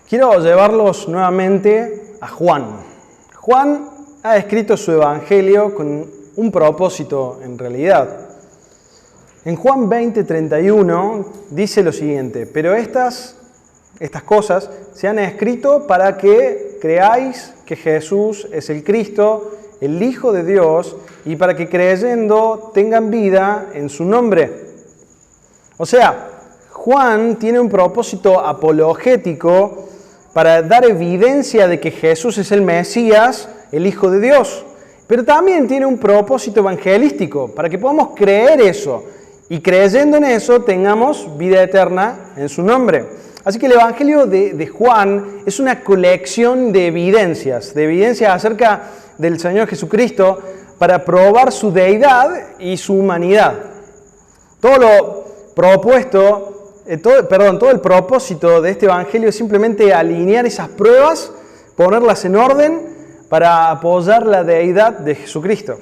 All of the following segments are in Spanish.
Quiero llevarlos nuevamente a Juan. Juan ha escrito su evangelio con un propósito en realidad. En Juan 20:31 dice lo siguiente: pero estas cosas se han escrito para que creáis que Jesús es el Cristo, el Hijo de Dios, y para que creyendo tengan vida en su nombre. O sea, Juan tiene un propósito apologético para dar evidencia de que Jesús es el Mesías, el Hijo de Dios. Pero también tiene un propósito evangelístico, para que podamos creer eso y creyendo en eso tengamos vida eterna en su nombre. Así que el Evangelio de Juan es una colección de evidencias acerca del Señor Jesucristo para probar su deidad y su humanidad. Todo el propósito de este Evangelio es simplemente alinear esas pruebas, ponerlas en orden para apoyar la deidad de Jesucristo.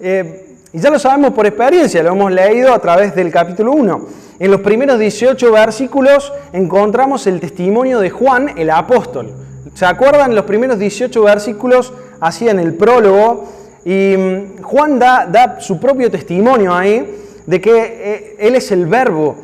Y ya lo sabemos por experiencia, lo hemos leído a través del capítulo 1. En los primeros 18 versículos encontramos el testimonio de Juan, el apóstol. ¿Se acuerdan? Los primeros 18 versículos hacían el prólogo y Juan da su propio testimonio ahí de que Él es el Verbo,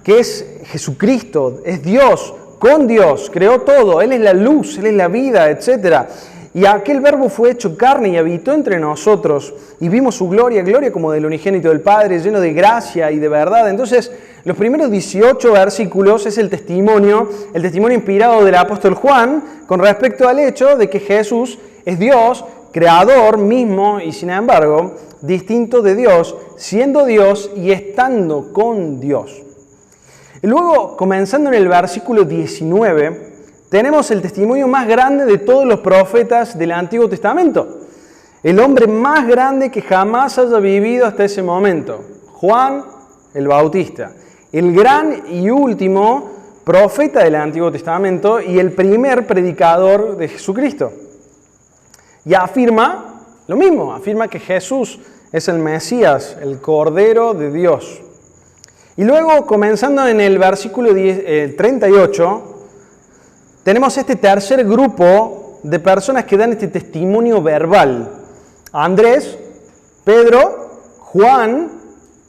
que es Jesucristo, es Dios, con Dios, creó todo, Él es la luz, Él es la vida, etc. Y aquel Verbo fue hecho carne y habitó entre nosotros y vimos su gloria como del unigénito del Padre, lleno de gracia y de verdad. Entonces, los primeros 18 versículos es el testimonio inspirado del apóstol Juan con respecto al hecho de que Jesús es Dios, creador mismo y sin embargo distinto de Dios, siendo Dios y estando con Dios. Y luego, comenzando en el versículo 19, tenemos el testimonio más grande de todos los profetas del Antiguo Testamento. El hombre más grande que jamás haya vivido hasta ese momento, Juan el Bautista. El gran y último profeta del Antiguo Testamento y el primer predicador de Jesucristo. Y afirma lo mismo, afirma que Jesús es el Mesías, el Cordero de Dios. Y luego, comenzando en el versículo 38, tenemos este tercer grupo de personas que dan este testimonio verbal. Andrés, Pedro, Juan,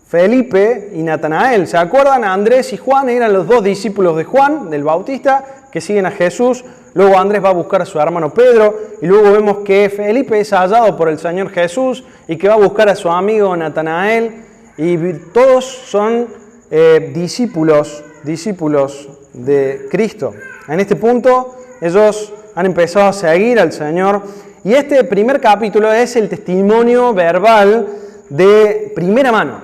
Felipe y Natanael. ¿Se acuerdan? Andrés y Juan eran los dos discípulos de Juan, del Bautista, que siguen a Jesús. Luego Andrés va a buscar a su hermano Pedro y luego vemos que Felipe es hallado por el Señor Jesús y que va a buscar a su amigo Natanael. Y todos son discípulos de Cristo. En este punto ellos han empezado a seguir al Señor y este primer capítulo es el testimonio verbal de primera mano,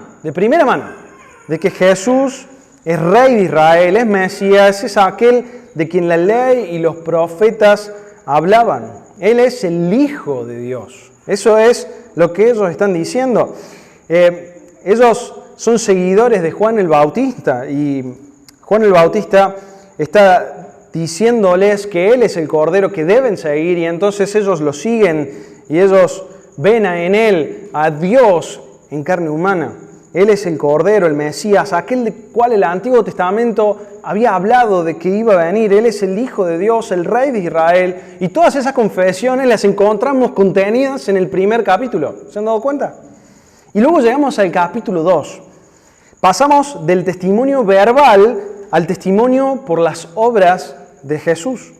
de que Jesús es Rey de Israel, es Mesías, es aquel de quien la ley y los profetas hablaban. Él es el Hijo de Dios. Eso es lo que ellos están diciendo. Ellos son seguidores de Juan el Bautista y Juan el Bautista está diciéndoles que Él es el Cordero que deben seguir y entonces ellos lo siguen y ellos ven en Él a Dios en carne humana. Él es el Cordero, el Mesías, aquel del cual el Antiguo Testamento había hablado de que iba a venir. Él es el Hijo de Dios, el Rey de Israel. Y todas esas confesiones las encontramos contenidas en el primer capítulo. ¿Se han dado cuenta? Y luego llegamos al capítulo 2. Pasamos del testimonio verbal al testimonio por las obras de Jesús.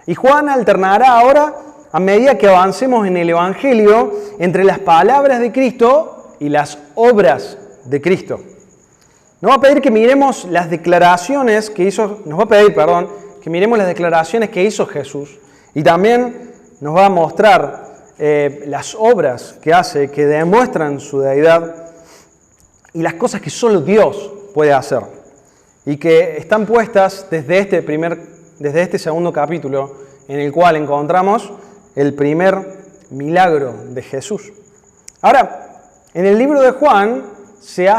Y Juan alternará ahora, a medida que avancemos en el Evangelio, entre las palabras de Cristo y las obras de Cristo. Nos va a pedir que miremos las declaraciones que hizo Jesús y también nos va a mostrar las obras que hace, que demuestran su deidad y las cosas que solo Dios puede hacer y que están puestas desde este segundo capítulo en el cual encontramos el primer milagro de Jesús. Ahora, en el libro de Juan se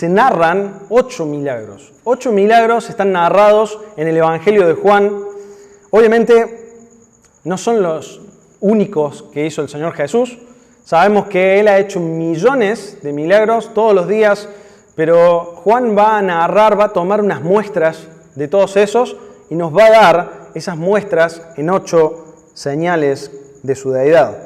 narran 8 milagros. 8 milagros están narrados en el Evangelio de Juan. Obviamente no son los únicos que hizo el Señor Jesús. Sabemos que Él ha hecho millones de milagros todos los días, pero Juan va a tomar unas muestras de todos esos y nos va a dar esas muestras en 8 señales de su deidad.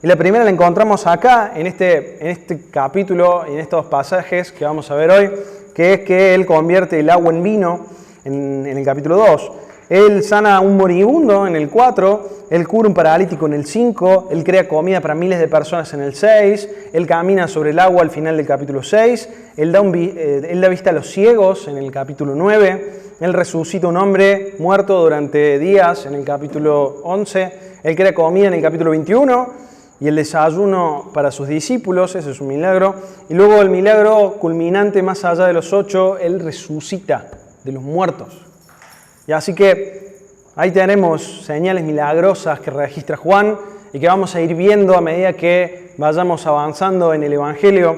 Y la primera la encontramos acá, en este capítulo y en estos pasajes que vamos a ver hoy, que es que Él convierte el agua en vino en el capítulo 2. Él sana a un moribundo en el 4, Él cura un paralítico en el 5, Él crea comida para miles de personas en el 6, Él camina sobre el agua al final del capítulo 6, Él da vista a los ciegos en el capítulo 9, Él resucita a un hombre muerto durante días en el capítulo 11, Él crea comida en el capítulo 21, y el desayuno para sus discípulos, ese es un milagro. Y luego el milagro culminante más allá de los 8, Él resucita de los muertos. Y así que ahí tenemos señales milagrosas que registra Juan y que vamos a ir viendo a medida que vayamos avanzando en el Evangelio.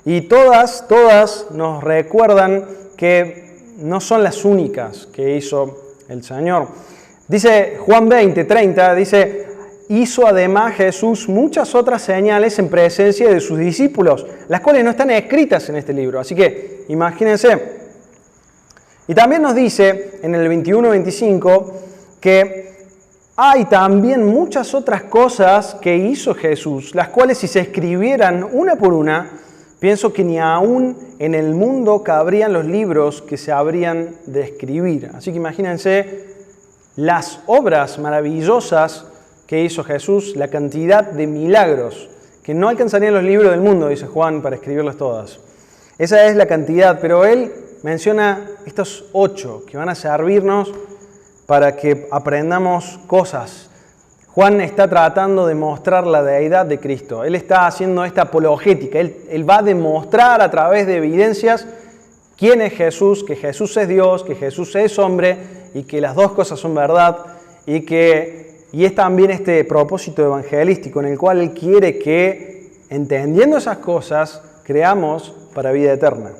Y todas nos recuerdan que no son las únicas que hizo el Señor. Dice Juan 20:30, dice: hizo además Jesús muchas otras señales en presencia de sus discípulos, las cuales no están escritas en este libro. Así que imagínense. Y también nos dice en el 21-25 que hay también muchas otras cosas que hizo Jesús, las cuales si se escribieran una por una, pienso que ni aún en el mundo cabrían los libros que se habrían de escribir. Así que imagínense las obras maravillosas que hizo Jesús, la cantidad de milagros que no alcanzarían los libros del mundo, dice Juan, para escribirlas todas. Esa es la cantidad, pero él menciona estos 8 que van a servirnos para que aprendamos cosas. Juan está tratando de mostrar la deidad de Cristo. Él está haciendo esta apologética. Él va a demostrar a través de evidencias quién es Jesús, que Jesús es Dios, que Jesús es hombre y que las dos cosas son verdad y es también este propósito evangelístico en el cual Él quiere que, entendiendo esas cosas, creamos para vida eterna.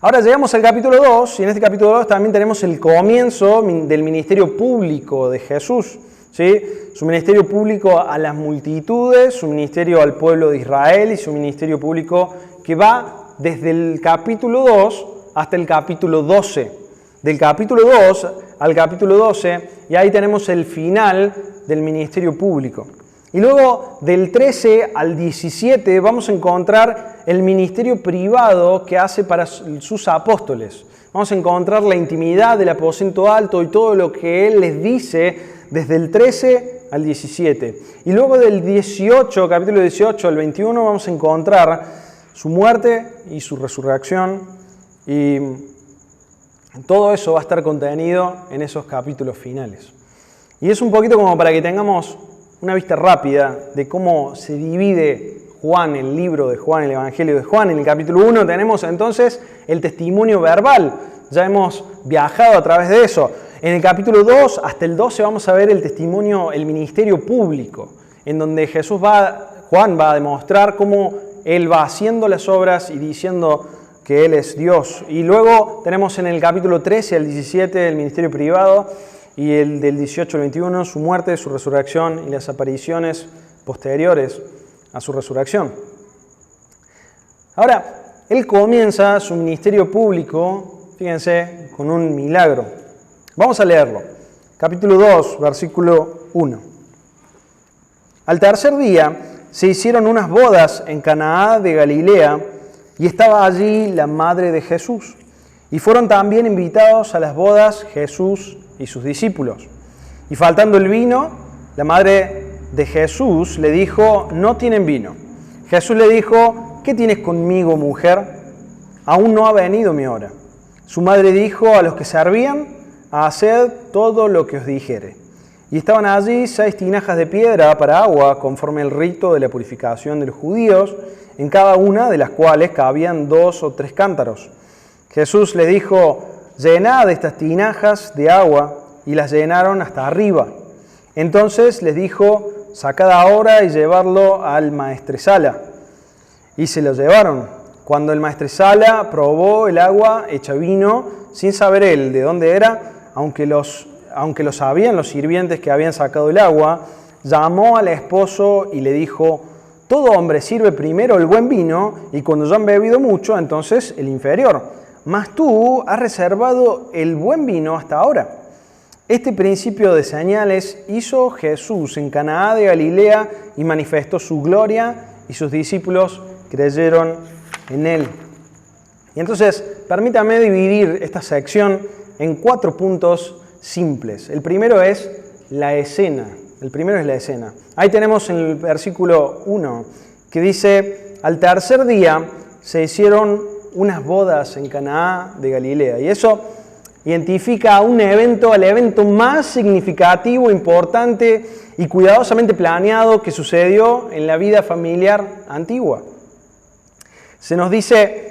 Ahora llegamos al capítulo 2 y en este capítulo 2 también tenemos el comienzo del ministerio público de Jesús, ¿sí? Su ministerio público a las multitudes, su ministerio al pueblo de Israel y su ministerio público que va desde el capítulo 2 hasta el capítulo 12. Del capítulo 2 al capítulo 12 y ahí tenemos el final del ministerio público. Y luego del 13 al 17 vamos a encontrar el ministerio privado que hace para sus apóstoles. Vamos a encontrar la intimidad del aposento alto y todo lo que Él les dice desde el 13 al 17. Y luego del 18, capítulo 18 al 21 vamos a encontrar su muerte y su resurrección. Y todo eso va a estar contenido en esos capítulos finales. Y es un poquito como para que tengamos una vista rápida de cómo se divide Juan, el libro de Juan, el Evangelio de Juan. En el capítulo 1 tenemos entonces el testimonio verbal. Ya hemos viajado a través de eso. En el capítulo 2 hasta el 12 vamos a ver el testimonio, el ministerio público, en donde Juan va a demostrar cómo Él va haciendo las obras y diciendo que Él es Dios. Y luego tenemos en el capítulo 13 al 17 el ministerio privado, y el del 18 al 21, su muerte, su resurrección y las apariciones posteriores a su resurrección. Ahora, Él comienza su ministerio público, fíjense, con un milagro. Vamos a leerlo. Capítulo 2, versículo 1. Al tercer día se hicieron unas bodas en Canaá de Galilea y estaba allí la madre de Jesús. Y fueron también invitados a las bodas Jesús y sus discípulos. Y faltando el vino, la madre de Jesús le dijo: no tienen vino. Jesús le dijo: ¿qué tienes conmigo, mujer? Aún no ha venido mi hora. Su madre dijo a los que servían: haced todo lo que os dijere. Y estaban allí 6 tinajas de piedra para agua, conforme el rito de la purificación de los judíos, en cada una de las cuales cabían 2 o 3 cántaros. Jesús les dijo: llenad estas tinajas de agua, y las llenaron hasta arriba. Entonces les dijo: sacad ahora y llevarlo al maestresala. Y se lo llevaron. Cuando el maestresala probó el agua hecha vino, sin saber él de dónde era, aunque lo sabían los sirvientes que habían sacado el agua, llamó al esposo y le dijo: todo hombre sirve primero el buen vino, y cuando ya han bebido mucho, entonces el inferior. mas tú has reservado el buen vino hasta ahora. Este principio de señales hizo Jesús en Caná de Galilea y manifestó su gloria y sus discípulos creyeron en él. Y entonces, permítame dividir esta sección en 4 puntos simples. El primero es la escena. Ahí tenemos en el versículo 1 que dice, al tercer día se hicieron unas bodas en Caná de Galilea. Y eso identifica un evento, el evento más significativo, importante y cuidadosamente planeado que sucedió en la vida familiar antigua. Se nos dice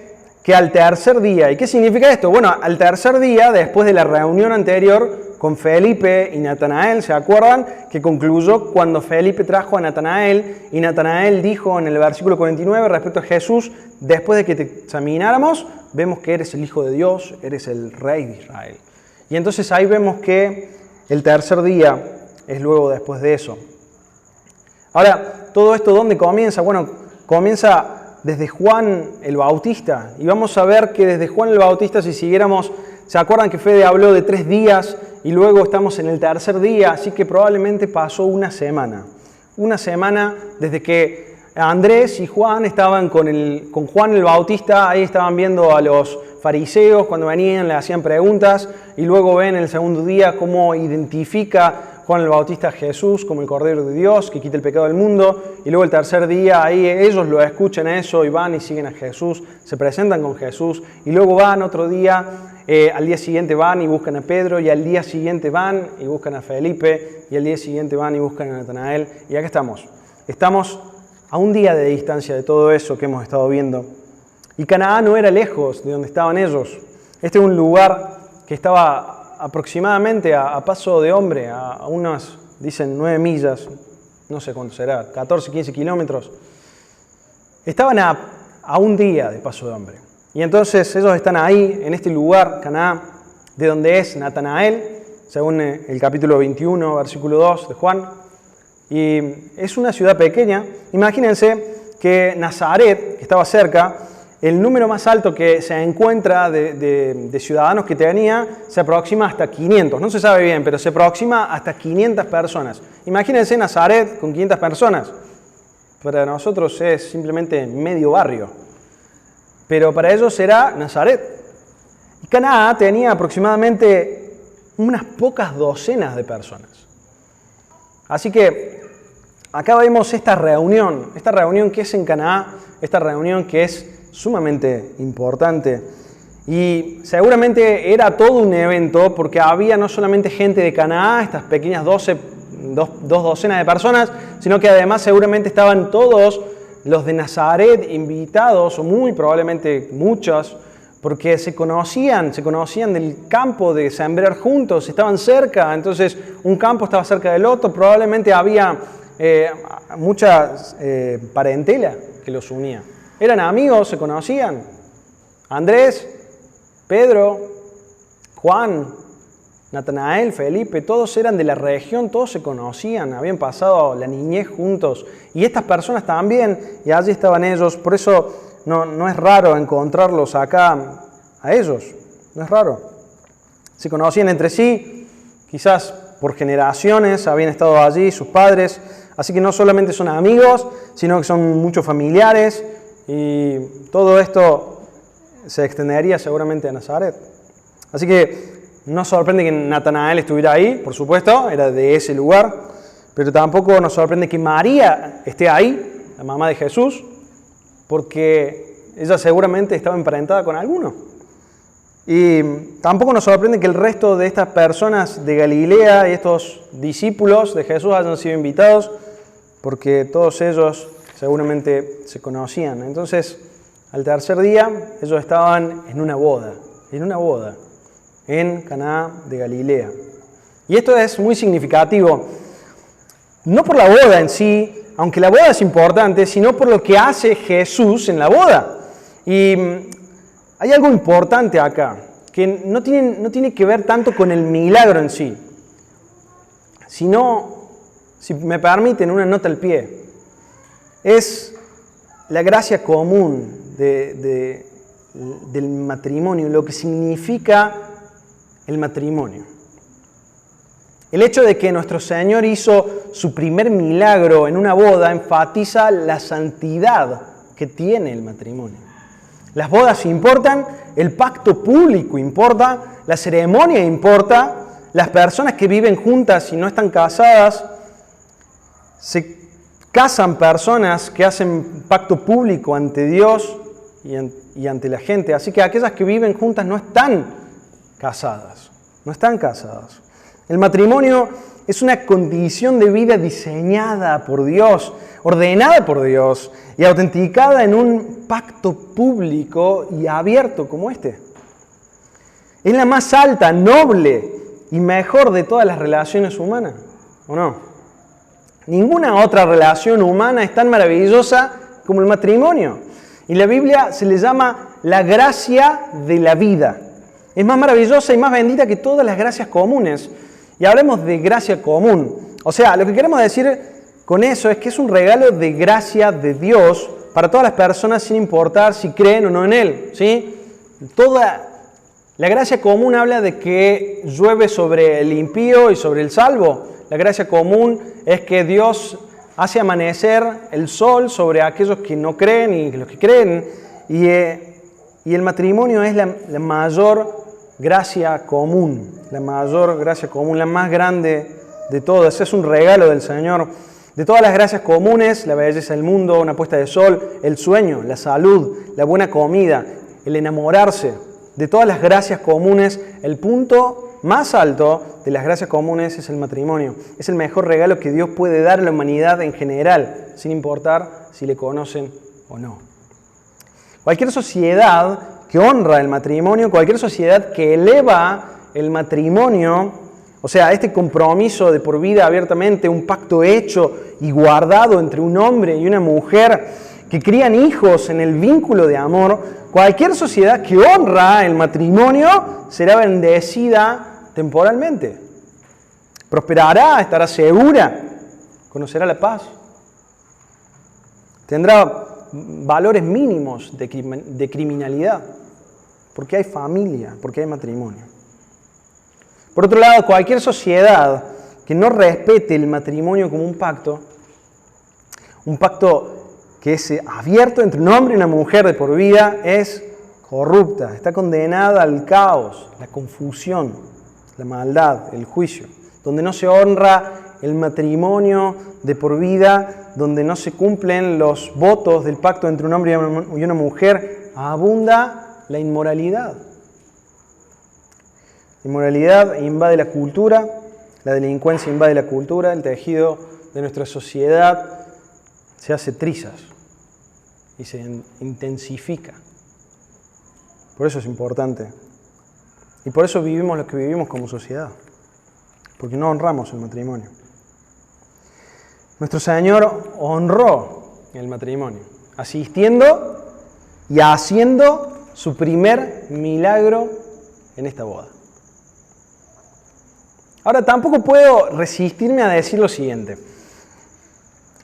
que al tercer día, ¿y qué significa esto? Bueno, al tercer día, después de la reunión anterior con Felipe y Natanael, ¿se acuerdan? Que concluyó cuando Felipe trajo a Natanael y Natanael dijo en el versículo 49 respecto a Jesús, después de que te examináramos, vemos que eres el Hijo de Dios, eres el Rey de Israel. Y entonces ahí vemos que el tercer día es luego después de eso. Ahora, ¿todo esto dónde comienza? Bueno, comienza desde Juan el Bautista. Y vamos a ver que desde Juan el Bautista, si siguiéramos, ¿se acuerdan que Fede habló de 3 días y luego estamos en el tercer día? Así que probablemente pasó una semana. Una semana desde que Andrés y Juan estaban con Juan el Bautista, ahí estaban viendo a los fariseos cuando venían, le hacían preguntas y luego ven el segundo día cómo identifica Juan el Bautista a Jesús como el Cordero de Dios que quita el pecado del mundo, y luego el tercer día ahí ellos lo escuchan eso y van y siguen a Jesús, se presentan con Jesús y luego van otro día, al día siguiente van y buscan a Pedro y al día siguiente van y buscan a Felipe y al día siguiente van y buscan a Natanael y acá estamos. Estamos a un día de distancia de todo eso que hemos estado viendo. Y Canaán no era lejos de donde estaban ellos. Este es un lugar que estaba aproximadamente a paso de hombre, a unas, dicen 9 millas, no sé cuánto será, 14, 15 kilómetros. Estaban a un día de paso de hombre. Y entonces ellos están ahí, en este lugar, Canaán, de donde es Natanael, según el capítulo 21, versículo 2 de Juan. Y es una ciudad pequeña. Imagínense que Nazaret, que estaba cerca, el número más alto que se encuentra de ciudadanos que tenía se aproxima hasta 500. No se sabe bien, pero se aproxima hasta 500 personas. Imagínense Nazaret con 500 personas. Para nosotros es simplemente medio barrio. Pero para ellos era Nazaret. Y Canaán tenía aproximadamente unas pocas docenas de personas. Así que acá vemos esta reunión que es en Canaán, esta reunión que es sumamente importante. Y seguramente era todo un evento porque había no solamente gente de Canaán, estas pequeñas dos docenas de personas, sino que además seguramente estaban todos los de Nazaret invitados, o muy probablemente muchos, porque se conocían del campo de sembrar juntos, estaban cerca, entonces un campo estaba cerca del otro, probablemente había mucha parentela que los unía. Eran amigos, se conocían. Andrés, Pedro, Juan, Natanael, Felipe, todos eran de la región, todos se conocían, habían pasado la niñez juntos. Y estas personas también, y allí estaban ellos, por eso no es raro encontrarlos acá a ellos, no es raro. Se conocían entre sí, quizás por generaciones habían estado allí sus padres, así que no solamente son amigos, sino que son muchos familiares, y todo esto se extendería seguramente a Nazaret. Así que no sorprende que Natanael estuviera ahí, por supuesto, era de ese lugar, pero tampoco nos sorprende que María esté ahí, la mamá de Jesús, porque ella seguramente estaba emparentada con alguno. Y tampoco nos sorprende que el resto de estas personas de Galilea y estos discípulos de Jesús hayan sido invitados, porque todos ellos seguramente se conocían. Entonces, al tercer día, ellos estaban en una boda, en Caná de Galilea. Y esto es muy significativo, no por la boda en sí, aunque la boda es importante, sino por lo que hace Jesús en la boda. Y hay algo importante acá, que no tiene que ver tanto con el milagro en sí, sino, si me permiten, una nota al pie. Es la gracia común de del matrimonio, lo que significa el matrimonio. El hecho de que nuestro Señor hizo su primer milagro en una boda enfatiza la santidad que tiene el matrimonio. Las bodas importan, el pacto público importa, la ceremonia importa, las personas que viven juntas y no están casadas, se casan personas que hacen pacto público ante Dios y ante la gente. Así que aquellas que viven juntas no están casadas. El matrimonio es una condición de vida diseñada por Dios, ordenada por Dios y autenticada en un pacto público y abierto como este. Es la más alta, noble y mejor de todas las relaciones humanas, ¿o no? Ninguna otra relación humana es tan maravillosa como el matrimonio. Y la Biblia se le llama la gracia de la vida. Es más maravillosa y más bendita que todas las gracias comunes. Y hablemos de gracia común. O sea, lo que queremos decir con eso es que es un regalo de gracia de Dios para todas las personas sin importar si creen o no en Él, ¿sí? La gracia común habla de que llueve sobre el impío y sobre el salvo. La gracia común es que Dios hace amanecer el sol sobre aquellos que no creen y los que creen. Y el matrimonio es la mayor gracia común, la más grande de todas. Es un regalo del Señor. De todas las gracias comunes, la belleza del mundo, una puesta de sol, el sueño, la salud, la buena comida, el enamorarse. De todas las gracias comunes, el punto más alto de las gracias comunes es el matrimonio. Es el mejor regalo que Dios puede dar a la humanidad en general, sin importar si le conocen o no. Cualquier sociedad que honra el matrimonio, cualquier sociedad que eleva el matrimonio, o sea, este compromiso de por vida abiertamente, un pacto hecho y guardado entre un hombre y una mujer que crían hijos en el vínculo de amor, cualquier sociedad que honra el matrimonio será bendecida temporalmente. Prosperará, estará segura, conocerá la paz. Tendrá valores mínimos de criminalidad, porque hay familia, porque hay matrimonio. Por otro lado, cualquier sociedad que no respete el matrimonio como un pacto que es abierto entre un hombre y una mujer de por vida, es corrupta, está condenada al caos, la confusión, la maldad, el juicio. Donde no se honra el matrimonio de por vida, donde no se cumplen los votos del pacto entre un hombre y una mujer, abunda la inmoralidad. La inmoralidad invade la cultura, la delincuencia invade la cultura, el tejido de nuestra sociedad se hace trizas y se intensifica. Por eso es importante. Y por eso vivimos lo que vivimos como sociedad. Porque no honramos el matrimonio. Nuestro Señor honró el matrimonio, asistiendo y haciendo su primer milagro en esta boda. Ahora, tampoco puedo resistirme a decir lo siguiente.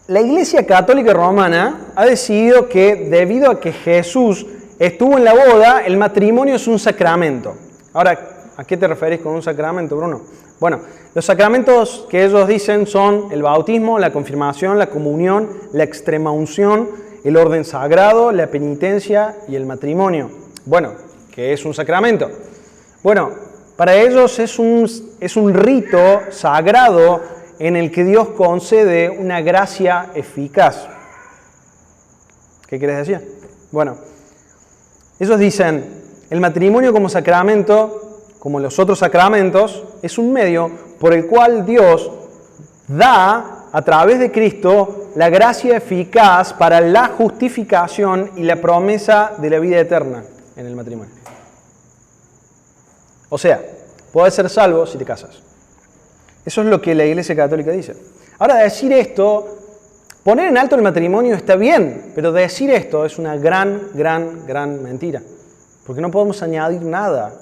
La Iglesia Católica Romana ha decidido que debido a que Jesús estuvo en la boda, el matrimonio es un sacramento. Ahora, ¿a qué te referís con un sacramento, Bruno? Bueno, los sacramentos que ellos dicen son el bautismo, la confirmación, la comunión, la extremaunción, el orden sagrado, la penitencia y el matrimonio. Bueno, ¿qué es un sacramento? Bueno, para ellos es un rito sagrado en el que Dios concede una gracia eficaz. ¿Qué quieres decir? Bueno, ellos dicen, el matrimonio como sacramento, como los otros sacramentos, es un medio por el cual Dios da, a través de Cristo, la gracia eficaz para la justificación y la promesa de la vida eterna en el matrimonio. O sea, puedes ser salvo si te casas. Eso es lo que la Iglesia Católica dice. Ahora, decir esto, poner en alto el matrimonio está bien, pero decir esto es una gran mentira. Porque no podemos añadir nada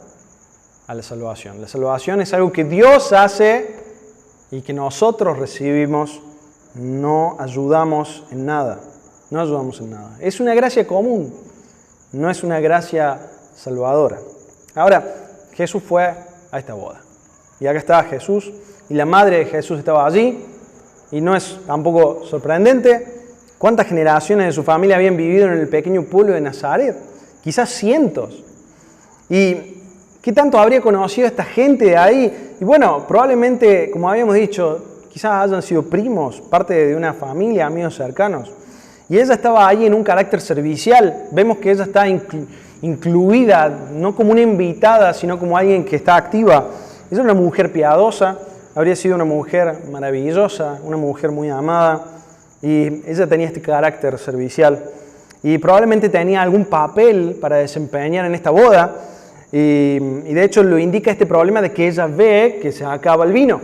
a la salvación. La salvación es algo que Dios hace y que nosotros recibimos, no ayudamos en nada. Es una gracia común. no es una gracia salvadora. Ahora, Jesús fue a esta boda. Y acá estaba Jesús, y la madre de Jesús estaba allí, y no es tampoco sorprendente cuántas generaciones de su familia habían vivido en el pequeño pueblo de Nazaret. Quizás cientos. ¿Y qué tanto habría conocido esta gente de ahí? Y bueno, probablemente, como habíamos dicho, quizás hayan sido primos, parte de una familia, amigos cercanos. Y ella estaba ahí en un carácter servicial. Vemos que ella está incluida, no como una invitada, sino como alguien que está activa. Ella era una mujer piadosa, habría sido una mujer maravillosa, una mujer muy amada, y ella tenía este carácter servicial. Y probablemente tenía algún papel para desempeñar en esta boda, y de hecho lo indica este problema de que ella ve que se acaba el vino.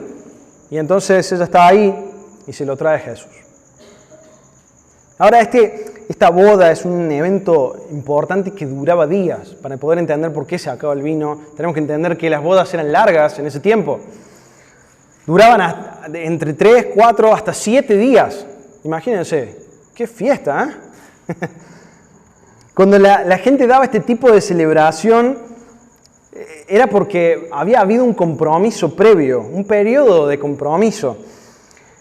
Y entonces ella está ahí y se lo trae a Jesús. Ahora esta boda es un evento importante que duraba días. Para poder entender por qué se acaba el vino, tenemos que entender que las bodas eran largas en ese tiempo. Duraban entre 3, 4, hasta 7 días. Imagínense, qué fiesta, ¿eh? Cuando la gente daba este tipo de celebración, era porque había habido un compromiso previo, un periodo de compromiso.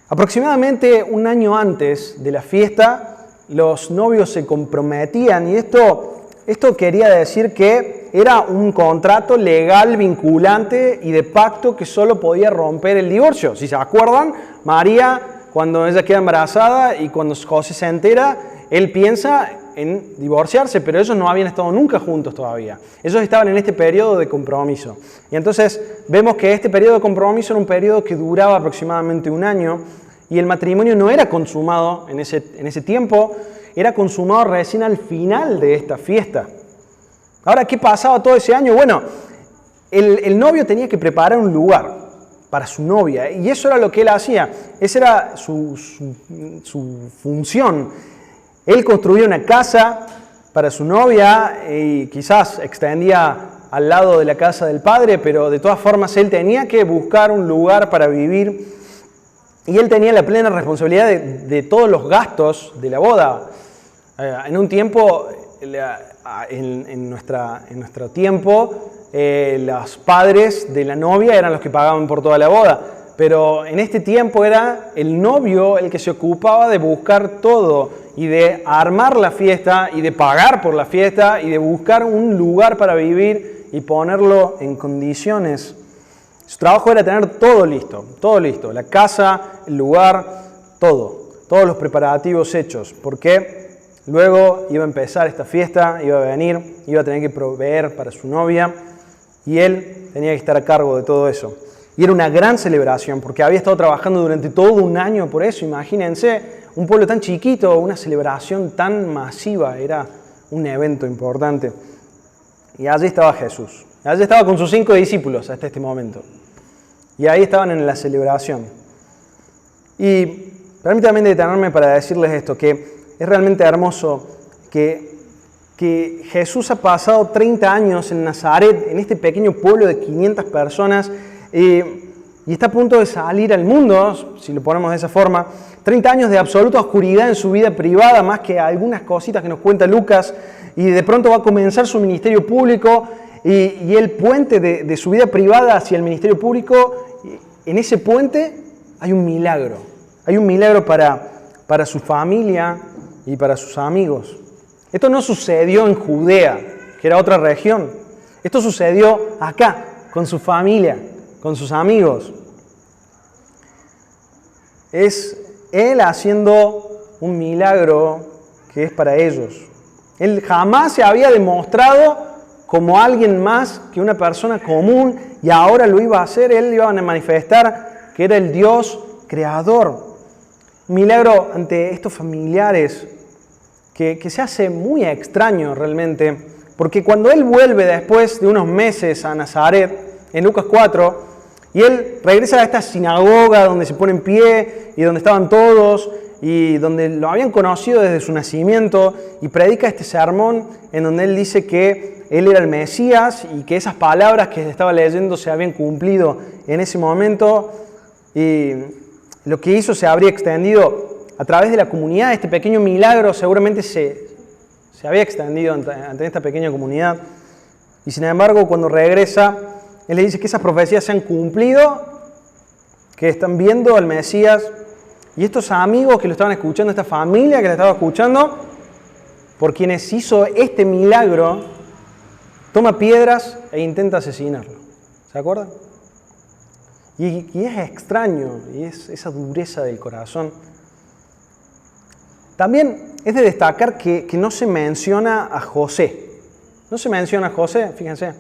Aproximadamente un año antes de la fiesta, los novios se comprometían, y esto quería decir que era un contrato legal vinculante y de pacto que solo podía romper el divorcio. Si se acuerdan, María, cuando ella queda embarazada y cuando José se entera, él piensa en divorciarse, pero ellos no habían estado nunca juntos todavía. Ellos estaban en este periodo de compromiso. Y entonces vemos que este periodo de compromiso era un periodo que duraba aproximadamente un año, y el matrimonio no era consumado en ese tiempo, era consumado recién al final de esta fiesta. Ahora, ¿qué pasaba todo ese año? Bueno, el novio tenía que preparar un lugar para su novia, y eso era lo que él hacía. Esa era su función. Él construía una casa para su novia y quizás extendía al lado de la casa del padre, pero de todas formas él tenía que buscar un lugar para vivir, y él tenía la plena responsabilidad de todos los gastos de la boda. En un tiempo, en nuestro tiempo, los padres de la novia eran los que pagaban por toda la boda, pero en este tiempo era el novio el que se ocupaba de buscar todo y de armar la fiesta y de pagar por la fiesta y de buscar un lugar para vivir y ponerlo en condiciones. Su trabajo era tener todo listo, la casa, el lugar, todos los preparativos hechos, porque luego iba a empezar esta fiesta, iba a venir, iba a tener que proveer para su novia, y él tenía que estar a cargo de todo eso. Y era una gran celebración, porque había estado trabajando durante todo un año por eso. Imagínense, un pueblo tan chiquito, una celebración tan masiva, era un evento importante. Y allí estaba Jesús. Allí estaba con sus 5 discípulos hasta este momento. Y ahí estaban en la celebración. Y permítanme detenerme para decirles esto, que es realmente hermoso que Jesús ha pasado 30 años en Nazaret, en este pequeño pueblo de 500 personas, y está a punto de salir al mundo, si lo ponemos de esa forma. 30 años de absoluta oscuridad en su vida privada, más que algunas cositas que nos cuenta Lucas, y de pronto va a comenzar su ministerio público, y el puente de su vida privada hacia el ministerio público, en ese puente hay un milagro. Hay un milagro para su familia y para sus amigos. Esto no sucedió en Judea, que era otra región. Esto sucedió acá, con su familia, con sus amigos. Es Él haciendo un milagro que es para ellos. Él jamás se había demostrado como alguien más que una persona común, y ahora lo iba a hacer. Él iba a manifestar que era el Dios creador. Un milagro ante estos familiares que se hace muy extraño realmente, porque cuando Él vuelve después de unos meses a Nazaret, en Lucas 4, y Él regresa a esta sinagoga donde se pone en pie y donde estaban todos y donde lo habían conocido desde su nacimiento, y predica este sermón en donde Él dice que Él era el Mesías y que esas palabras que estaba leyendo se habían cumplido en ese momento, y lo que hizo se habría extendido a través de la comunidad. Este pequeño milagro seguramente se se había extendido ante esta pequeña comunidad. Y sin embargo, cuando regresa, él le dice que esas profecías se han cumplido, que están viendo al Mesías. Y estos amigos que lo estaban escuchando, esta familia que lo estaba escuchando, por quienes hizo este milagro, toma piedras e intenta asesinarlo. ¿Se acuerdan? Y es extraño, y es esa dureza del corazón. También es de destacar que no se menciona a José. No se menciona a José, fíjense.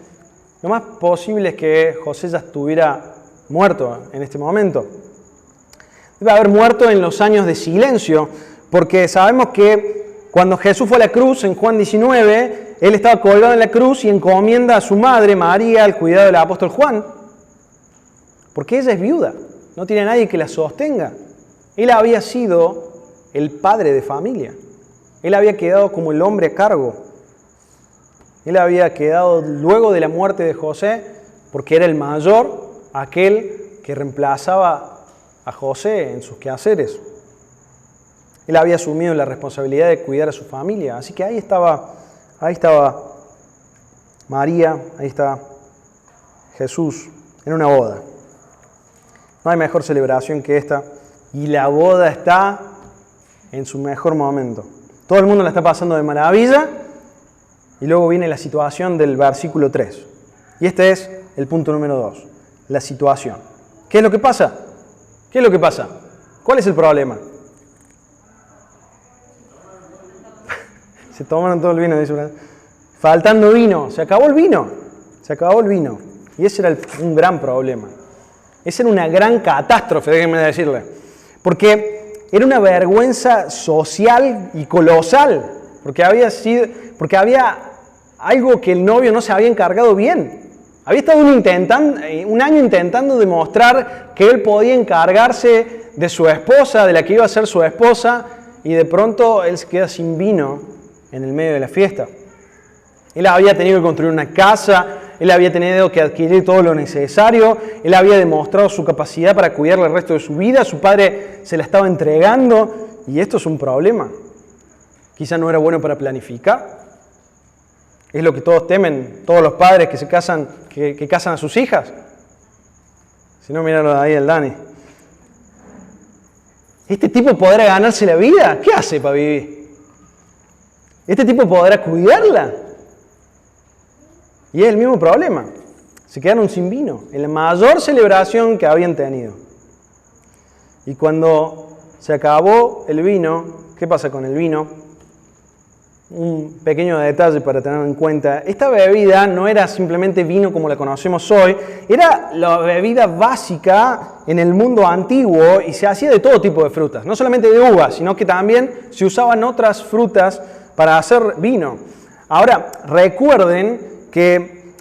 Lo más posible es que José ya estuviera muerto en este momento. Debe haber muerto en los años de silencio, porque sabemos que cuando Jesús fue a la cruz, en Juan 19, él estaba colgado en la cruz y encomienda a su madre, María, al cuidado del apóstol Juan, porque ella es viuda, no tiene nadie que la sostenga. Él había sido el padre de familia, él había quedado como el hombre a cargo, él había quedado luego de la muerte de José, porque era el mayor, aquel que reemplazaba a José en sus quehaceres. Él había asumido la responsabilidad de cuidar a su familia. Así que ahí estaba María, ahí está Jesús en una boda. No hay mejor celebración que esta. Y la boda está en su mejor momento. Todo el mundo la está pasando de maravilla. Y luego viene la situación del versículo 3. Y este es el punto número 2. La situación. ¿Qué es lo que pasa? ¿Qué es lo que pasa? ¿Cuál es el problema? Se tomaron todo el vino, dice una. Faltando vino, se acabó el vino. Se acabó el vino. Y ese era un gran problema. Esa era una gran catástrofe, déjenme decirle. Porque era una vergüenza social y colosal. Porque había algo que el novio no se había encargado bien. Había estado un año intentando demostrar que él podía encargarse de su esposa, de la que iba a ser su esposa, y de pronto él se queda sin vino en el medio de la fiesta. Él había tenido que construir una casa, él había tenido que adquirir todo lo necesario, él había demostrado su capacidad para cuidarle el resto de su vida, su padre se la estaba entregando, y esto es un problema. Quizá no era bueno para planificar. Es lo que todos temen, todos los padres que se casan, que casan a sus hijas. Si no, míralo ahí el Dani. ¿Este tipo podrá ganarse la vida? ¿Qué hace para vivir? ¿Este tipo podrá cuidarla? Y es el mismo problema. Se quedaron sin vino, en la mayor celebración que habían tenido. Y cuando se acabó el vino, ¿qué pasa con el vino? Un pequeño detalle para tener en cuenta. Esta bebida no era simplemente vino como la conocemos hoy, era la bebida básica en el mundo antiguo y se hacía de todo tipo de frutas. No solamente de uvas, sino que también se usaban otras frutas para hacer vino. Ahora, recuerden que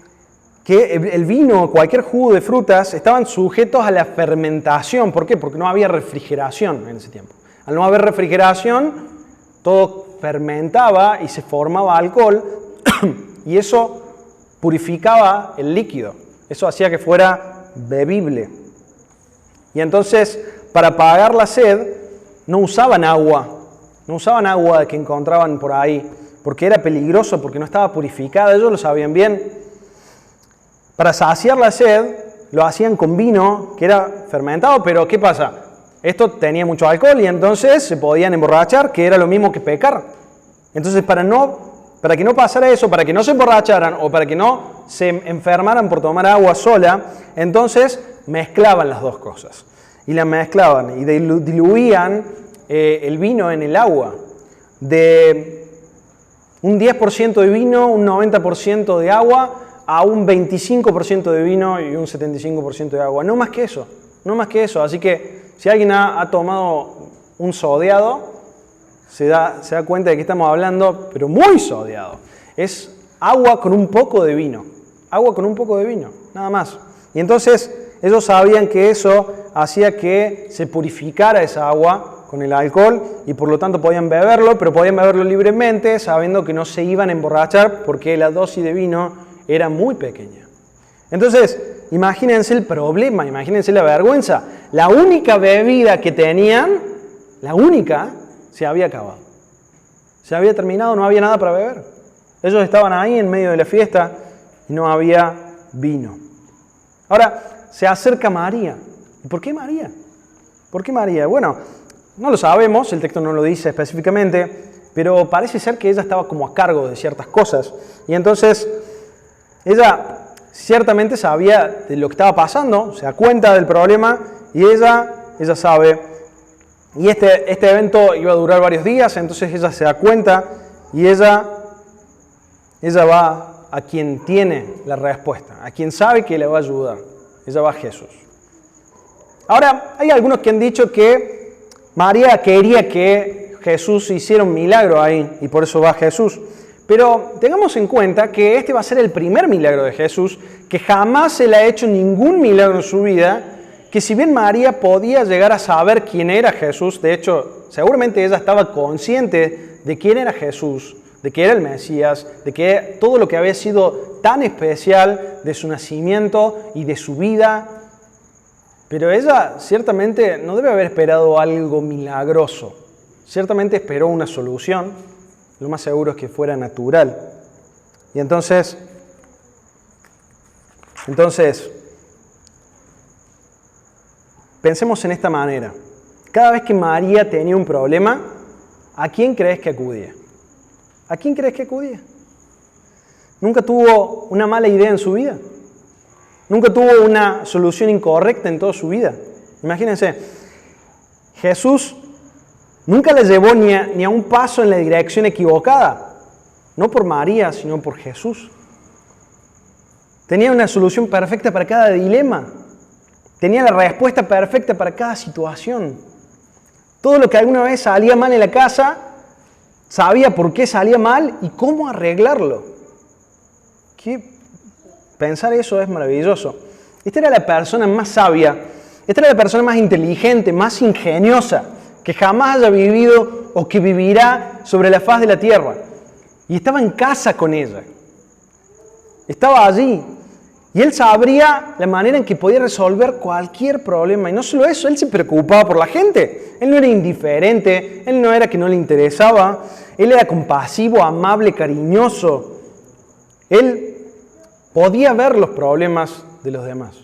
el vino, cualquier jugo de frutas, estaban sujetos a la fermentación. ¿Por qué? Porque no había refrigeración en ese tiempo. Al no haber refrigeración, todo fermentaba y se formaba alcohol y eso purificaba el líquido. Eso hacía que fuera bebible. Y entonces, para apagar la sed, no usaban agua que encontraban por ahí, porque era peligroso, porque no estaba purificada, ellos lo sabían bien. Para saciar la sed, lo hacían con vino, que era fermentado, pero ¿qué pasa? Esto tenía mucho alcohol y entonces se podían emborrachar, que era lo mismo que pecar. Entonces, para que no pasara eso, para que no se emborracharan o para que no se enfermaran por tomar agua sola, entonces mezclaban las dos cosas. Y las mezclaban y diluían el vino en el agua. De un 10% de vino, un 90% de agua, a un 25% de vino y un 75% de agua. No más que eso, no más que eso. Así que si alguien ha tomado un sodeado, se da cuenta de que estamos hablando, pero muy sodeado. Es agua con un poco de vino. Agua con un poco de vino, nada más. Y entonces ellos sabían que eso hacía que se purificara esa agua con el alcohol y por lo tanto podían beberlo, pero podían beberlo libremente sabiendo que no se iban a emborrachar porque la dosis de vino era muy pequeña. Entonces, imagínense el problema, imagínense la vergüenza. La única bebida que tenían, la única, se había acabado. Se había terminado, no había nada para beber. Ellos estaban ahí en medio de la fiesta y no había vino. Ahora, se acerca María. ¿Y por qué María? ¿Por qué María? Bueno, no lo sabemos, el texto no lo dice específicamente, pero parece ser que ella estaba como a cargo de ciertas cosas. Y entonces, ella ciertamente sabía de lo que estaba pasando, se da cuenta del problema y ella sabe. Y este evento iba a durar varios días, entonces ella se da cuenta y ella va a quien tiene la respuesta, a quien sabe que le va a ayudar. Ella va a Jesús. Ahora, hay algunos que han dicho que María quería que Jesús hiciera un milagro ahí y por eso va a Jesús. Pero tengamos en cuenta que este va a ser el primer milagro de Jesús, que jamás se le ha hecho ningún milagro en su vida, que si bien María podía llegar a saber quién era Jesús, de hecho, seguramente ella estaba consciente de quién era Jesús, de que era el Mesías, de que todo lo que había sido tan especial de su nacimiento y de su vida, pero ella ciertamente no debe haber esperado algo milagroso, ciertamente esperó una solución, lo más seguro es que fuera natural. Y entonces, pensemos en esta manera. Cada vez que María tenía un problema, ¿a quién crees que acudía? ¿A quién crees que acudía? ¿Nunca tuvo una mala idea en su vida? ¿Nunca tuvo una solución incorrecta en toda su vida? Imagínense, Jesús nunca la llevó ni a un paso en la dirección equivocada. No por María, sino por Jesús. Tenía una solución perfecta para cada dilema. Tenía la respuesta perfecta para cada situación. Todo lo que alguna vez salía mal en la casa, sabía por qué salía mal y cómo arreglarlo. Pensar eso es maravilloso. Esta era la persona más sabia, esta era la persona más inteligente, más ingeniosa que jamás haya vivido o que vivirá sobre la faz de la tierra. Y estaba en casa con ella. Estaba allí. Y él sabría la manera en que podía resolver cualquier problema. Y no solo eso, él se preocupaba por la gente. Él no era indiferente, él no era que no le interesaba. Él era compasivo, amable, cariñoso. Él podía ver los problemas de los demás.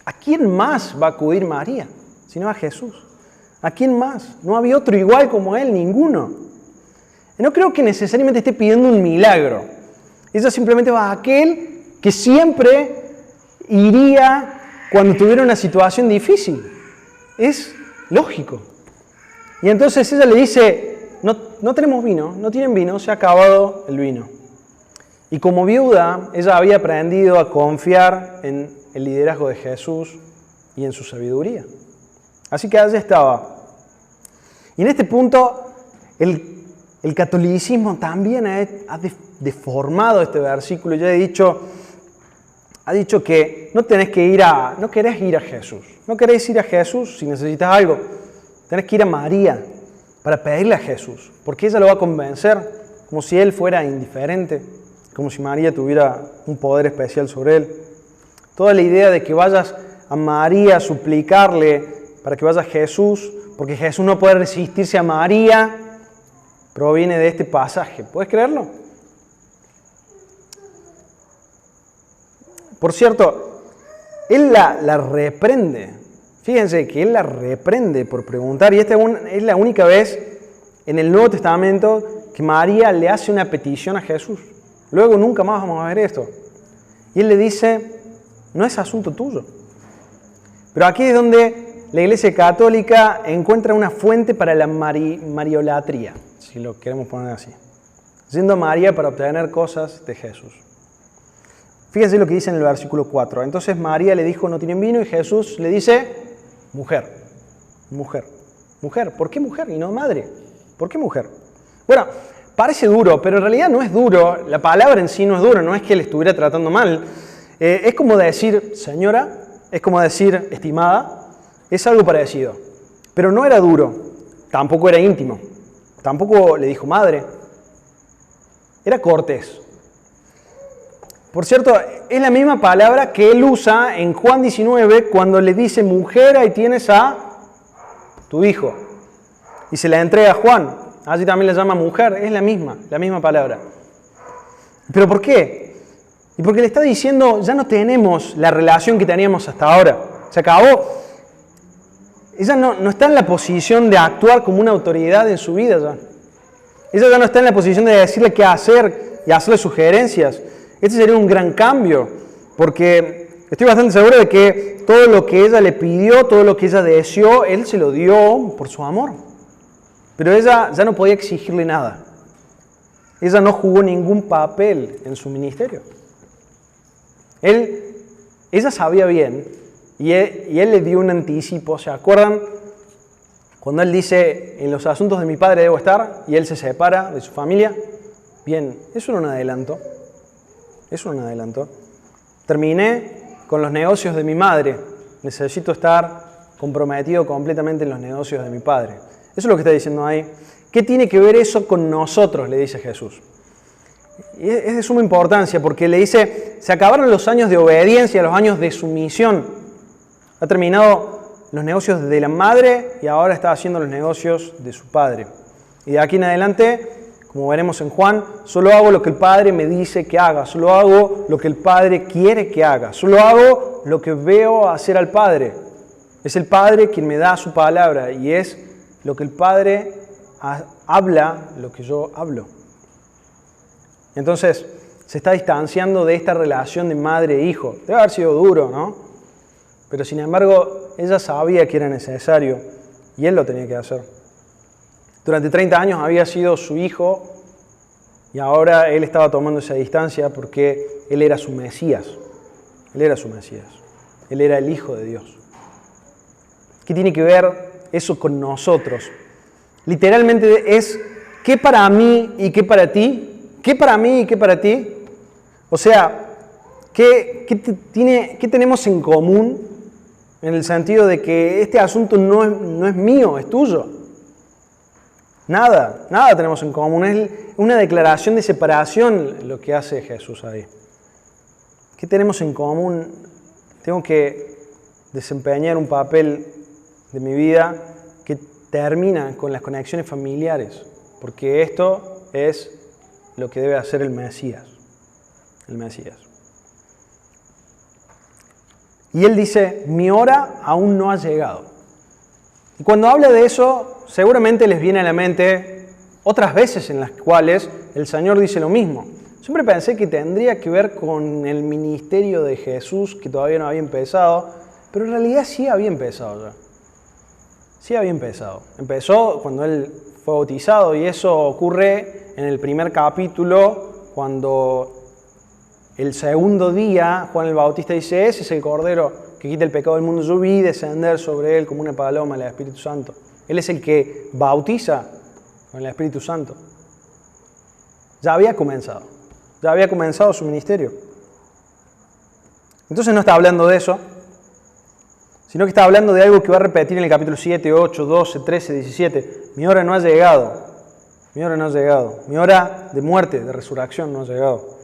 ¿A quién más va a acudir María? Si no a Jesús. ¿A quién más? No había otro igual como él, ninguno. Y no creo que necesariamente esté pidiendo un milagro. Ella simplemente va a aquel que siempre iría cuando tuviera una situación difícil. Es lógico. Y entonces ella le dice, no tenemos vino, no tienen vino, se ha acabado el vino. Y como viuda, ella había aprendido a confiar en el liderazgo de Jesús y en su sabiduría. Así que allí estaba. Y en este punto, el catolicismo también ha deformado este versículo. Ya ha dicho que no querés ir a Jesús. No querés ir a Jesús si necesitas algo. Tenés que ir a María para pedirle a Jesús. Porque ella lo va a convencer como si él fuera indiferente. Como si María tuviera un poder especial sobre él. Toda la idea de que vayas a María a suplicarle para que vaya a Jesús, porque Jesús no puede resistirse a María, proviene de este pasaje. ¿Puedes creerlo? Por cierto, él la reprende. Fíjense que él la reprende por preguntar, y esta es la única vez en el Nuevo Testamento que María le hace una petición a Jesús. Luego nunca más vamos a ver esto. Y él le dice, no es asunto tuyo. Pero aquí es donde la Iglesia Católica encuentra una fuente para la mariolatría, si lo queremos poner así. Yendo a María para obtener cosas de Jesús. Fíjense lo que dice en el versículo 4. Entonces María le dijo, no tienen vino, y Jesús le dice, mujer. ¿Por qué mujer y no madre? ¿Por qué mujer? Bueno, parece duro, pero en realidad no es duro. La palabra en sí no es dura, no es que le estuviera tratando mal. Es como decir señora, es como decir estimada, es algo parecido. Pero no era duro, tampoco era íntimo, tampoco le dijo madre. Era cortés. Por cierto, es la misma palabra que él usa en Juan 19 cuando le dice mujer, ahí tienes a tu hijo. Y se la entrega a Juan. allí también la llama mujer, es la misma palabra. ¿Pero por qué? Y porque le está diciendo, ya no tenemos la relación que teníamos hasta ahora. Se acabó. Ella no está en la posición de actuar como una autoridad en su vida ya. Ella ya no está en la posición de decirle qué hacer y hacerle sugerencias. Este sería un gran cambio, porque estoy bastante seguro de que todo lo que ella le pidió, todo lo que ella deseó, Él se lo dio por su amor. Pero ella ya no podía exigirle nada. Ella no jugó ningún papel en su ministerio. Ella sabía bien y él le dio un anticipo. ¿Se acuerdan? Cuando él dice, en los asuntos de mi padre debo estar, y él se separa de su familia. Bien, eso era un adelanto. Eso era un adelanto. Terminé con los negocios de mi madre. Necesito estar comprometido completamente en los negocios de mi padre. Eso es lo que está diciendo ahí. ¿Qué tiene que ver eso con nosotros? Le dice Jesús. Y es de suma importancia porque le dice, se acabaron los años de obediencia, los años de sumisión. Ha terminado los negocios de la madre y ahora está haciendo los negocios de su padre. Y de aquí en adelante, como veremos en Juan, solo hago lo que el Padre me dice que haga, solo hago lo que el Padre quiere que haga, solo hago lo que veo hacer al Padre. Es el Padre quien me da su palabra y es lo que el Padre habla, lo que yo hablo. Entonces, se está distanciando de esta relación de madre e hijo. Debe haber sido duro, ¿no? Pero sin embargo, ella sabía que era necesario y él lo tenía que hacer. Durante 30 años había sido su hijo y ahora él estaba tomando esa distancia porque él era su Mesías. Él era su Mesías. Él era el Hijo de Dios. ¿Qué tiene que ver eso con nosotros? Literalmente es, ¿qué para mí y qué para ti? ¿Qué para mí y qué para ti? O sea, ¿qué tenemos en común? En el sentido de que este asunto no es mío, es tuyo. Nada tenemos en común. Es una declaración de separación lo que hace Jesús ahí. ¿Qué tenemos en común? Tengo que desempeñar un papel de mi vida que termina con las conexiones familiares, porque esto es lo que debe hacer el Mesías. El Mesías. Y él dice, mi hora aún no ha llegado. Y cuando habla de eso, seguramente les viene a la mente otras veces en las cuales el Señor dice lo mismo. Siempre pensé que tendría que ver con el ministerio de Jesús, que todavía no había empezado, pero en realidad sí había empezado ya. Sí había empezado. Empezó cuando él fue bautizado y eso ocurre en el primer capítulo, cuando el segundo día Juan el Bautista dice, ese es el Cordero que quita el pecado del mundo. Yo vi descender sobre él como una paloma el Espíritu Santo. Él es el que bautiza con el Espíritu Santo. Ya había comenzado su ministerio. Entonces no está hablando de eso, sino que está hablando de algo que va a repetir en el capítulo 7, 8, 12, 13, 17. Mi hora no ha llegado. Mi hora no ha llegado. Mi hora de muerte, de resurrección no ha llegado.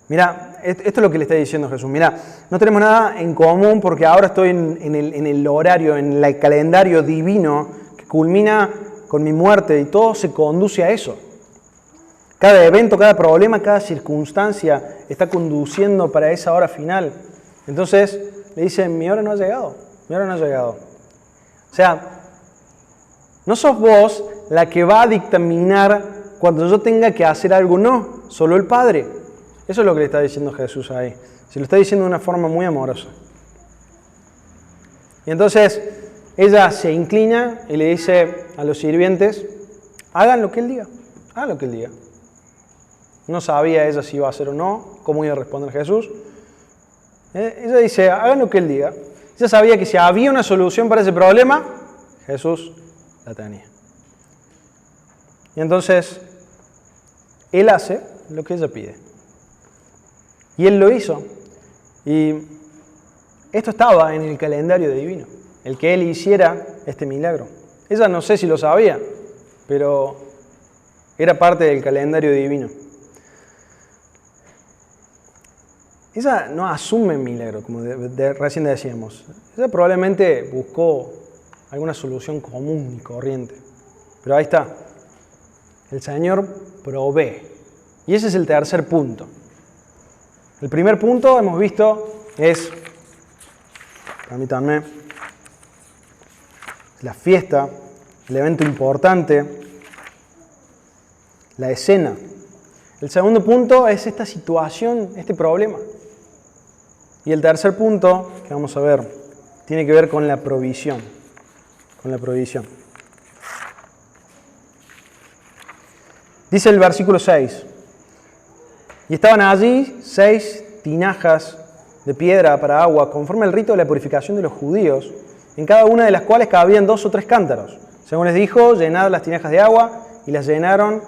Mira, esto es lo que le está diciendo Jesús. Mira, no tenemos nada en común porque ahora estoy en el horario, en el calendario divino que culmina con mi muerte y todo se conduce a eso. Cada evento, cada problema, cada circunstancia está conduciendo para esa hora final. Entonces le dice, mi hora no ha llegado, mi hora no ha llegado. O sea, no sos vos la que va a dictaminar cuando yo tenga que hacer algo, no, solo el Padre. Eso es lo que le está diciendo Jesús ahí. Se lo está diciendo de una forma muy amorosa. Y entonces ella se inclina y le dice a los sirvientes, hagan lo que Él diga, hagan lo que Él diga. No sabía ella si iba a hacer o no, cómo iba a responder Jesús. Ella dice, hagan lo que Él diga. Ella sabía que si había una solución para ese problema, Jesús la tenía. Y entonces, Él hace lo que ella pide. Y Él lo hizo. Y esto estaba en el calendario divino, el que Él hiciera este milagro. Ella no sé si lo sabía, pero era parte del calendario divino. Ella no asume el milagro, como recién decíamos. Ella probablemente buscó alguna solución común y corriente. Pero ahí está. El Señor provee. Y ese es el tercer punto. El primer punto, hemos visto, es, permítanme, la fiesta, el evento importante, la escena. El segundo punto es esta situación, este problema. Y el tercer punto, que vamos a ver, tiene que ver con la provisión. Con la provisión. Dice el versículo 6. Y estaban allí 6 tinajas de piedra para agua, conforme al rito de la purificación de los judíos, en cada una de las cuales cabían 2 o 3 cántaros. Según les dijo, llenad las tinajas de agua, y las llenaron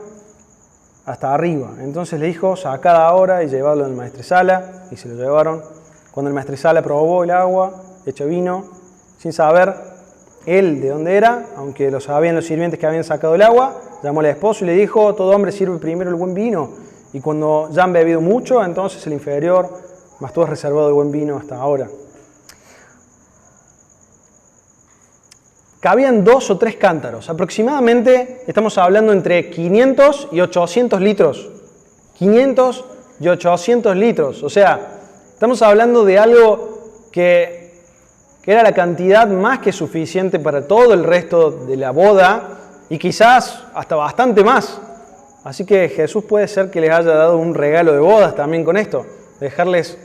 hasta arriba. Entonces le dijo, sacad ahora y llevadlo al maestresala, y se lo llevaron. Cuando el maestresala probó el agua, hecha vino, sin saber él de dónde era, aunque lo sabían los sirvientes que habían sacado el agua, llamó al esposo y le dijo, todo hombre sirve primero el buen vino, y cuando ya han bebido mucho, entonces el inferior, mas tú has reservado el buen vino hasta ahora. Cabían 2 o 3 cántaros, aproximadamente estamos hablando entre 500 y 800 litros. 500 y 800 litros, o sea, estamos hablando de algo que era la cantidad más que suficiente para todo el resto de la boda y quizás hasta bastante más. Así que Jesús puede ser que les haya dado un regalo de bodas también con esto, dejarles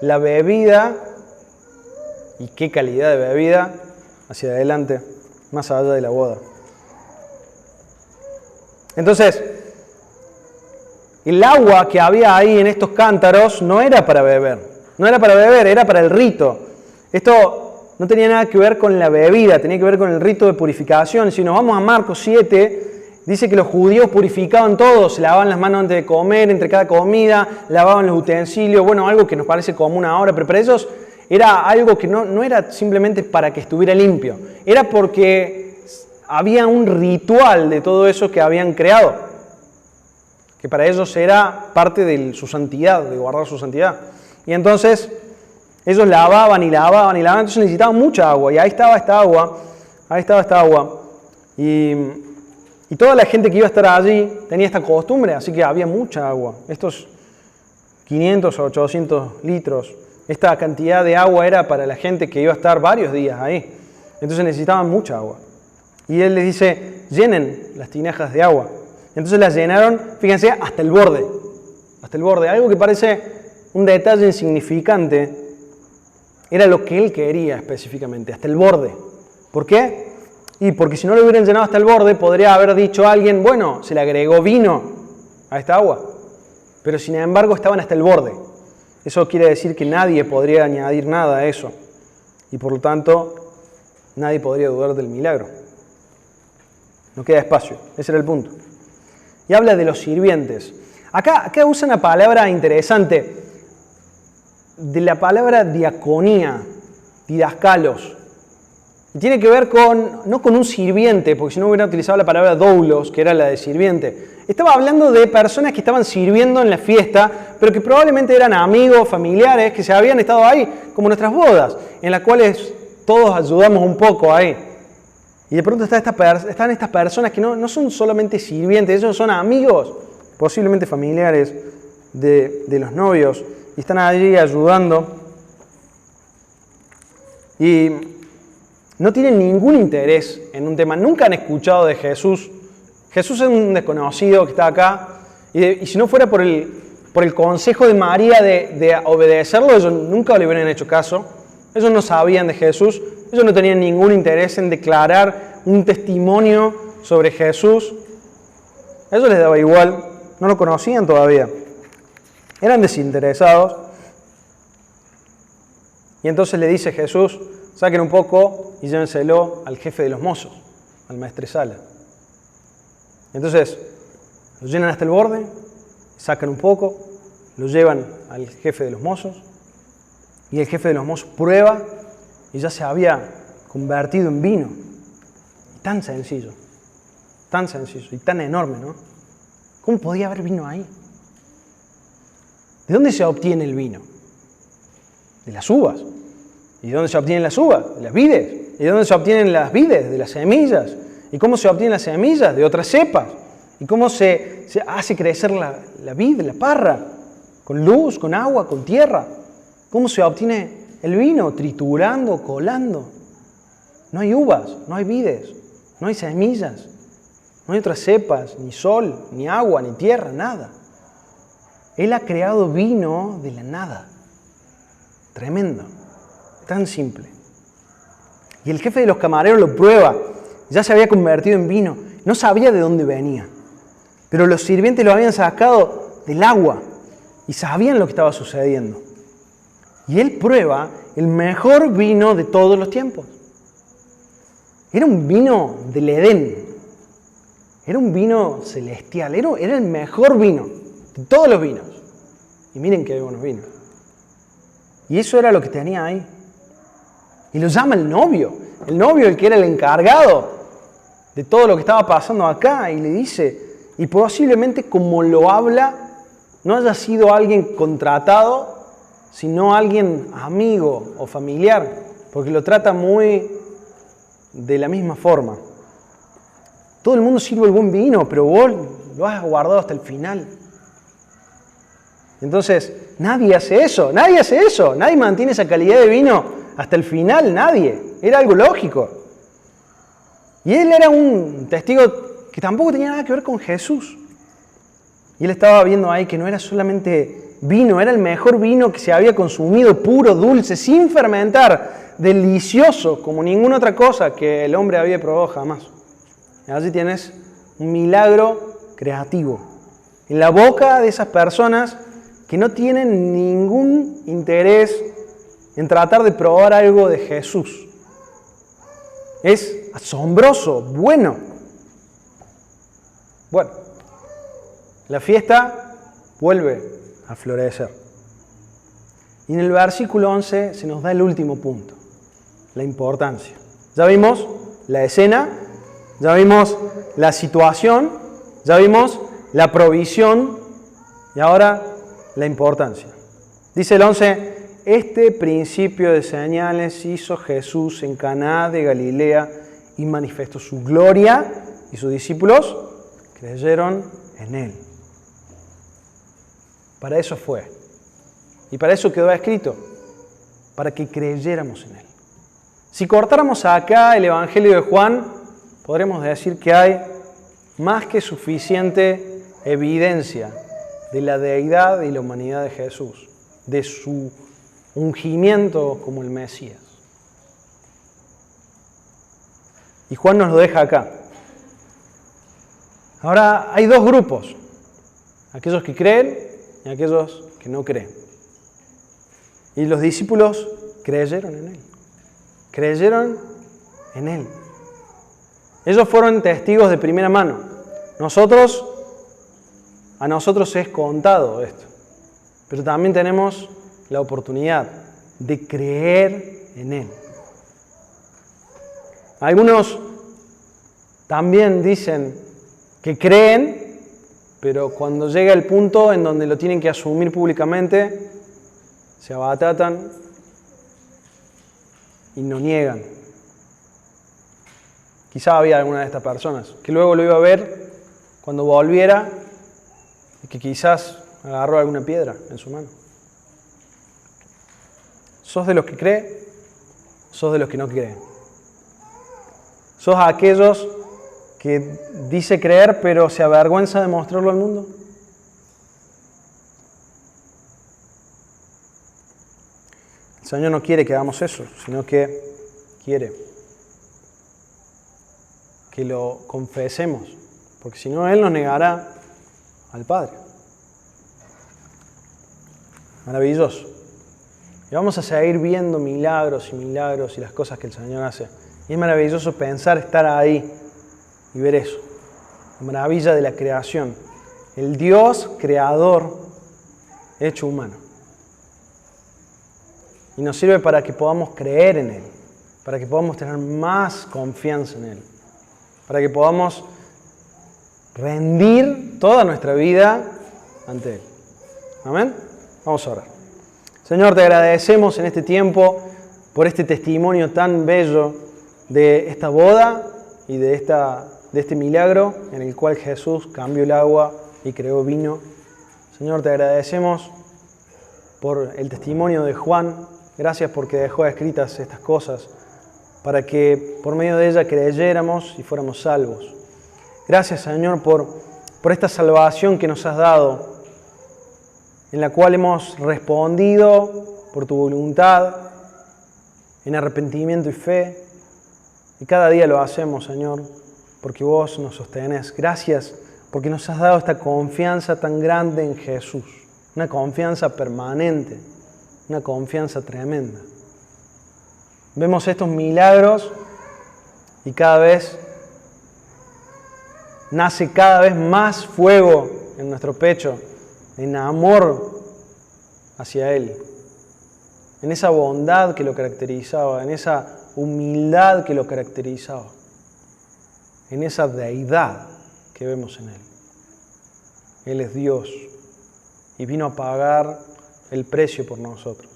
la bebida, y qué calidad de bebida, hacia adelante, más allá de la boda. Entonces, el agua que había ahí en estos cántaros no era para beber, era para el rito. Esto no tenía nada que ver con la bebida, tenía que ver con el rito de purificación. Si nos vamos a Marcos 7, dice que los judíos purificaban todo, se lavaban las manos antes de comer, entre cada comida, lavaban los utensilios, bueno, algo que nos parece común ahora, pero para ellos era algo que no era simplemente para que estuviera limpio, era porque había un ritual de todo eso que habían creado, que para ellos era parte de su santidad, de guardar su santidad. Y entonces ellos lavaban, entonces necesitaban mucha agua, y ahí estaba esta agua, y toda la gente que iba a estar allí tenía esta costumbre, así que había mucha agua. Estos 500 o 800 litros, esta cantidad de agua era para la gente que iba a estar varios días ahí. Entonces necesitaban mucha agua. Y él les dice, llenen las tinajas de agua. Entonces las llenaron, fíjense, hasta el borde. Hasta el borde. Algo que parece un detalle insignificante, era lo que él quería específicamente, hasta el borde. ¿Por qué? Y porque si no lo hubieran llenado hasta el borde, podría haber dicho alguien, bueno, se le agregó vino a esta agua. Pero sin embargo estaban hasta el borde. Eso quiere decir que nadie podría añadir nada a eso. Y por lo tanto, nadie podría dudar del milagro. No queda espacio. Ese era el punto. Y habla de los sirvientes. Acá usa una palabra interesante. De la palabra diaconía, didascalos. Y tiene que ver no con un sirviente, porque si no hubiera utilizado la palabra doulos, que era la de sirviente. Estaba hablando de personas que estaban sirviendo en la fiesta, pero que probablemente eran amigos, familiares, que se habían estado ahí, como nuestras bodas, en las cuales todos ayudamos un poco ahí. Y de pronto están estas personas que no son solamente sirvientes, ellos son amigos, posiblemente familiares de los novios, y están allí ayudando. Y no tienen ningún interés en un tema, nunca han escuchado de Jesús. Jesús es un desconocido que está acá, y si no fuera por el consejo de María de obedecerlo, ellos nunca le hubieran hecho caso. Ellos no sabían de Jesús, ellos no tenían ningún interés en declarar un testimonio sobre Jesús. A ellos les daba igual, no lo conocían todavía. Eran desinteresados. Y entonces le dice Jesús, saquen un poco y llévenselo al jefe de los mozos, al maestresala. Entonces, lo llenan hasta el borde, sacan un poco, lo llevan al jefe de los mozos, y el jefe de los mozos prueba y ya se había convertido en vino. Y tan sencillo y tan enorme, ¿no? ¿Cómo podía haber vino ahí? ¿De dónde se obtiene el vino? De las uvas. ¿Y de dónde se obtienen las uvas? De las vides. ¿Y de dónde se obtienen las vides? De las semillas. ¿Y cómo se obtienen las semillas? De otras cepas. y cómo se hace crecer la vid, la parra, con luz, con agua, con tierra. Cómo se obtiene el vino, triturando, colando. No hay uvas, no hay vides, no hay semillas, no hay otras cepas, ni sol, ni agua, ni tierra, nada. Él ha creado vino de la nada. Tremendo, tan simple. Y el jefe de los camareros lo prueba. Ya se había convertido en vino. No sabía de dónde venía. Pero los sirvientes lo habían sacado del agua y sabían lo que estaba sucediendo. Y él prueba el mejor vino de todos los tiempos. Era un vino del Edén. Era un vino celestial. Era el mejor vino de todos los vinos. Y miren qué buenos vinos. Y eso era lo que tenía ahí. Y lo llama el novio. El novio, el que era el encargado de todo lo que estaba pasando acá. Y le dice, y posiblemente como lo habla, no haya sido alguien contratado, sino alguien amigo o familiar. Porque lo trata muy de la misma forma. Todo el mundo sirve el buen vino, pero vos lo has guardado hasta el final. Entonces, nadie hace eso, nadie mantiene esa calidad de vino hasta el final, nadie. Era algo lógico. Y él era un testigo que tampoco tenía nada que ver con Jesús. Y él estaba viendo ahí que no era solamente vino, era el mejor vino que se había consumido, puro, dulce, sin fermentar, delicioso, como ninguna otra cosa que el hombre había probado jamás. Y allí tienes un milagro creativo. En la boca de esas personas que no tienen ningún interés en tratar de probar algo de Jesús. Es asombroso, bueno. Bueno, la fiesta vuelve a florecer. Y en el versículo 11 se nos da el último punto, la importancia. Ya vimos la escena, ya vimos la situación, ya vimos la provisión y ahora la importancia. Dice el 11, este principio de señales hizo Jesús en Caná de Galilea y manifestó su gloria y sus discípulos creyeron en él. Para eso fue. Y para eso quedó escrito, para que creyéramos en él. Si cortáramos acá el Evangelio de Juan, podremos decir que hay más que suficiente evidencia de la deidad y la humanidad de Jesús, de su ungimiento como el Mesías. Y Juan nos lo deja acá. Ahora hay dos grupos, aquellos que creen y aquellos que no creen. Y los discípulos creyeron en él. Creyeron en él. Ellos fueron testigos de primera mano. A nosotros es contado esto. Pero también tenemos la oportunidad de creer en él. Algunos también dicen que creen, pero cuando llega el punto en donde lo tienen que asumir públicamente, se abatatan y no niegan. Quizá había alguna de estas personas que luego lo iba a ver cuando volviera y que quizás agarró alguna piedra en su mano. ¿Sos de los que cree? ¿Sos de los que no creen? ¿Sos aquellos que dice creer pero se avergüenza de mostrarlo al mundo? El Señor no quiere que hagamos eso, sino que quiere que lo confesemos, porque si no, Él nos negará al Padre. Maravilloso. Y vamos a seguir viendo milagros y las cosas que el Señor hace. Y es maravilloso pensar estar ahí y ver eso. La maravilla de la creación. El Dios creador hecho humano. Y nos sirve para que podamos creer en Él, para que podamos tener más confianza en Él, para que podamos rendir toda nuestra vida ante Él. Amén. Vamos a orar. Señor, te agradecemos en este tiempo por este testimonio tan bello de esta boda y de esta de este milagro en el cual Jesús cambió el agua y creó vino. Señor, te agradecemos por el testimonio de Juan. Gracias porque dejó escritas estas cosas para que por medio de ella creyéramos y fuéramos salvos. Gracias, Señor, por esta salvación que nos has dado, en la cual hemos respondido por tu voluntad, en arrepentimiento y fe. Y cada día lo hacemos, Señor, porque vos nos sostenés. Gracias porque nos has dado esta confianza tan grande en Jesús. Una confianza permanente, una confianza tremenda. Vemos estos milagros y cada vez nace cada vez más fuego en nuestro pecho, en amor hacia Él, en esa bondad que lo caracterizaba, en esa humildad que lo caracterizaba, en esa deidad que vemos en Él. Él es Dios y vino a pagar el precio por nosotros.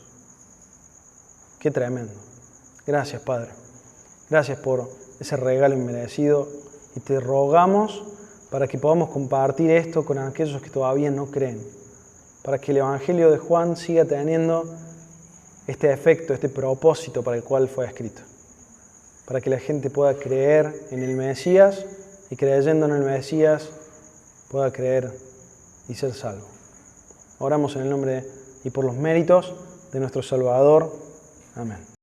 Qué tremendo. Gracias, Padre. Gracias por ese regalo inmerecido y te rogamos para que podamos compartir esto con aquellos que todavía no creen, para que el Evangelio de Juan siga teniendo este efecto, este propósito para el cual fue escrito, para que la gente pueda creer en el Mesías y creyendo en el Mesías pueda creer y ser salvo. Oramos en el nombre y por los méritos de nuestro Salvador. Amén.